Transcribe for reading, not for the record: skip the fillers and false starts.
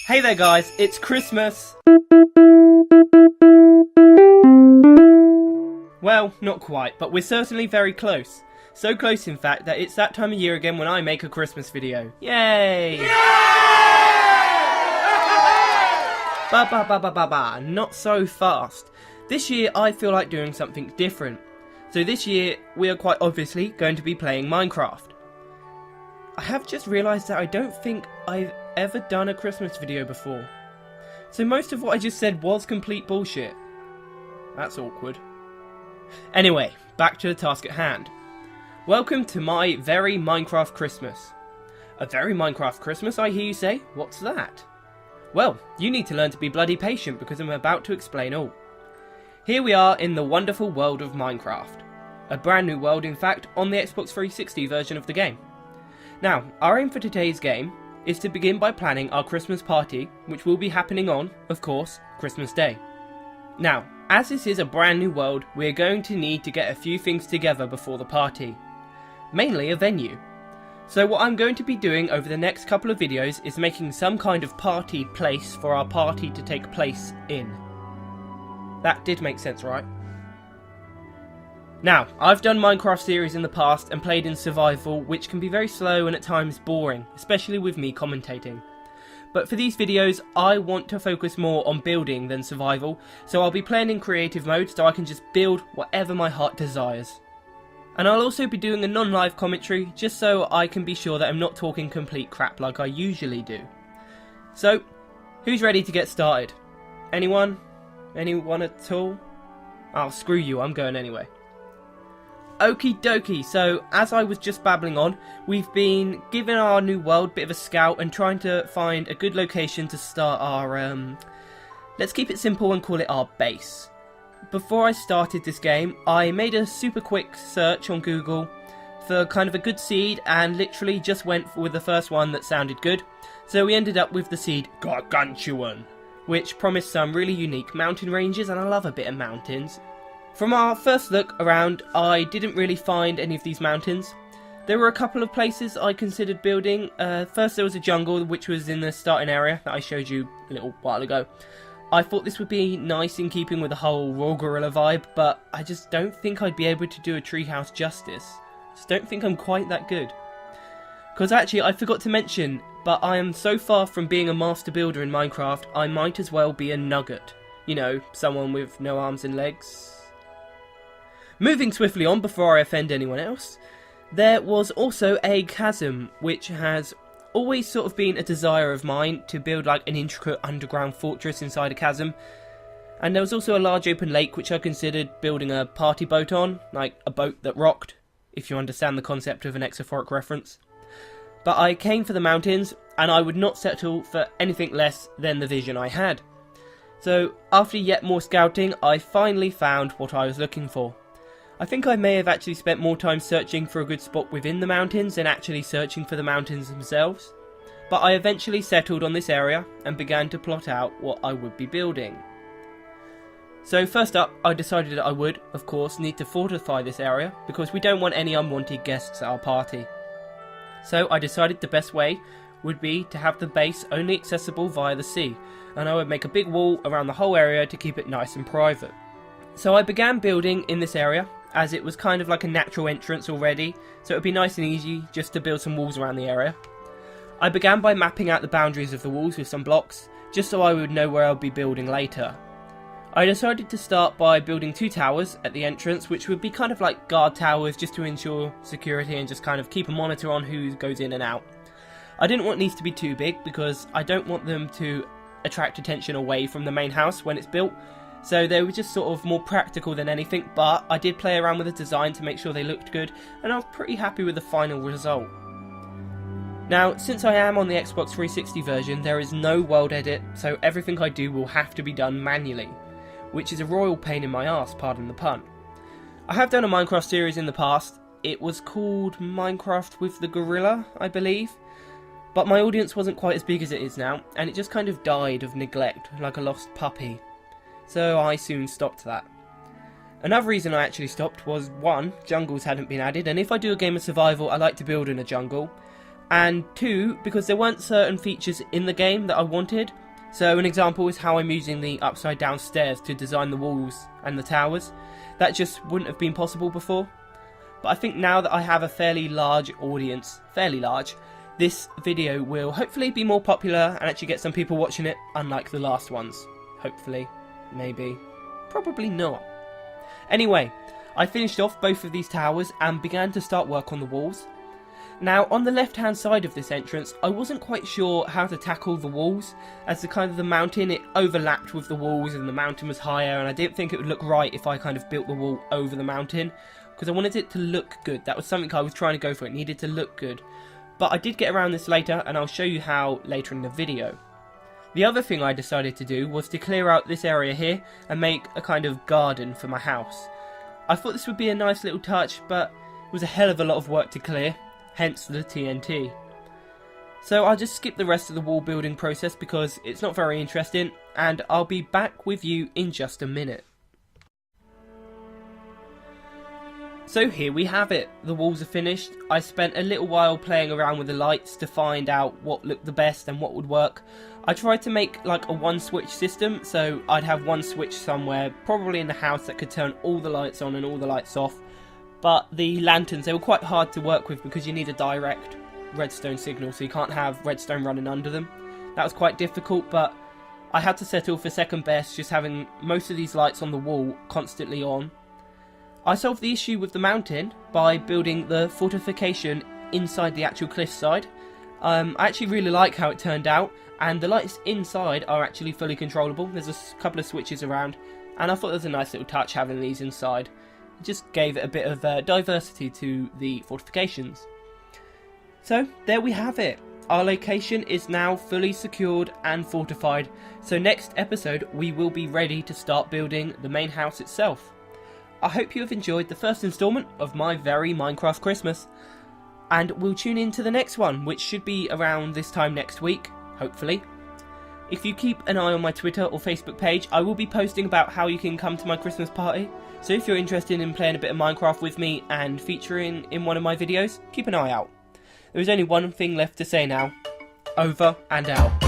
Hey there guys, it's Christmas! Well, not quite, but we're certainly very close. So close in fact that it's that time of year again when I make a Christmas video. Yay! Ba, not so fast. This year I feel like doing something different. So this year we are quite obviously going to be playing Minecraft. I have just realised that I don't think I've ever done a Christmas video before. So most of what I just said was complete bullshit. That's awkward. Anyway, back to the task at hand. Welcome to my very Minecraft Christmas. A very Minecraft Christmas, I hear you say? What's that? Well, you need to learn to be bloody patient because I'm about to explain all. Here we are in the wonderful world of Minecraft. A brand new world, in fact, on the Xbox 360 version of the game. Now, our aim for today's game is to begin by planning our Christmas party, which will be happening on, of course, Christmas Day. Now, as this is a brand new world, we're going to need to get a few things together before the party. Mainly a venue. So what I'm going to be doing over the next couple of videos is making some kind of party place for our party to take place in. That did make sense, right? Now, I've done Minecraft series in the past and played in survival, which can be very slow and at times boring, especially with me commentating. But for these videos, I want to focus more on building than survival, so I'll be playing in creative mode so I can just build whatever my heart desires. And I'll also be doing a non-live commentary, just so I can be sure that I'm not talking complete crap like I usually do. So, who's ready to get started? Anyone? Anyone at all? Oh, screw you, I'm going anyway. Okie dokie, so as I was just babbling on, we've been giving our new world a bit of a scout and trying to find a good location to start our, let's keep it simple and call it our base. Before I started this game, I made a super quick search on Google for kind of a good seed and literally just went with the first one that sounded good. So we ended up with the seed Gargantuan, which promised some really unique mountain ranges, and I love a bit of mountains. From our first look around, I didn't really find any of these mountains. There were a couple of places I considered building. First there was a jungle, which was in the starting area that I showed you a little while ago. I thought this would be nice in keeping with the whole RoyalGorilla vibe, but I just don't think I'd be able to do a treehouse justice. I just don't think I'm quite that good. Because actually, I forgot to mention, but I am so far from being a master builder in Minecraft, I might as well be a nugget. You know, someone with no arms and legs. Moving swiftly on before I offend anyone else, there was also a chasm, which has always sort of been a desire of mine to build like an intricate underground fortress inside a chasm. And there was also a large open lake which I considered building a party boat on, like a boat that rocked, if you understand the concept of an exophoric reference. But I came for the mountains, and I would not settle for anything less than the vision I had. So after yet more scouting, I finally found what I was looking for. I think I may have actually spent more time searching for a good spot within the mountains than actually searching for the mountains themselves. But I eventually settled on this area and began to plot out what I would be building. So first up, I decided that I would, of course, need to fortify this area because we don't want any unwanted guests at our party. So I decided the best way would be to have the base only accessible via the sea, and I would make a big wall around the whole area to keep it nice and private. So I began building in this area, as it was kind of like a natural entrance already, so it would be nice and easy just to build some walls around the area. I began by mapping out the boundaries of the walls with some blocks, just so I would know where I would be building later. I decided to start by building 2 towers at the entrance, which would be kind of like guard towers just to ensure security and just kind of keep a monitor on who goes in and out. I didn't want these to be too big because I don't want them to attract attention away from the main house when it's built. So they were just sort of more practical than anything, but I did play around with the design to make sure they looked good, and I was pretty happy with the final result. Now, since I am on the Xbox 360 version, there is no world edit, so everything I do will have to be done manually, which is a royal pain in my arse, pardon the pun. I have done a Minecraft series in the past. It was called Minecraft with the Gorilla, I believe, but my audience wasn't quite as big as it is now, and it just kind of died of neglect, like a lost puppy. So I soon stopped that. Another reason I actually stopped was, 1, jungles hadn't been added, and if I do a game of survival I like to build in a jungle, and 2, because there weren't certain features in the game that I wanted. So an example is how I'm using the upside down stairs to design the walls and the towers. That just wouldn't have been possible before. But I think now that I have a fairly large audience, this video will hopefully be more popular and actually get some people watching it, unlike the last ones. Hopefully. Maybe. Probably not. Anyway, I finished off both of these towers and began to start work on the walls. Now, on the left hand side of this entrance, I wasn't quite sure how to tackle the walls, as the mountain, it overlapped with the walls and the mountain was higher, and I didn't think it would look right if I kind of built the wall over the mountain, because I wanted it to look good. That was something I was trying to go for, it needed to look good. But I did get around this later, and I'll show you how later in the video. The other thing I decided to do was to clear out this area here and make a kind of garden for my house. I thought this would be a nice little touch, but it was a hell of a lot of work to clear. Hence the TNT. So I'll just skip the rest of the wall building process because it's not very interesting, and I'll be back with you in just a minute. So here we have it, the walls are finished. I spent a little while playing around with the lights to find out what looked the best and what would work. I tried to make like a one switch system, so I'd have one switch somewhere, probably in the house, that could turn all the lights on and all the lights off. But the lanterns, they were quite hard to work with because you need a direct redstone signal, so you can't have redstone running under them. That was quite difficult, but I had to settle for second best, just having most of these lights on the wall constantly on. I solved the issue with the mountain by building the fortification inside the actual cliffside. I actually really like how it turned out, and the lights inside are actually fully controllable. There's a couple of switches around, and I thought it was a nice little touch having these inside. It just gave it a bit of diversity to the fortifications. So there we have it. Our location is now fully secured and fortified, so next episode we will be ready to start building the main house itself. I hope you have enjoyed the first instalment of my very Minecraft Christmas, and we'll tune in to the next one, which should be around this time next week, hopefully. If you keep an eye on my Twitter or Facebook page, I will be posting about how you can come to my Christmas party, so if you're interested in playing a bit of Minecraft with me and featuring in one of my videos, keep an eye out. There is only one thing left to say now. Over and out.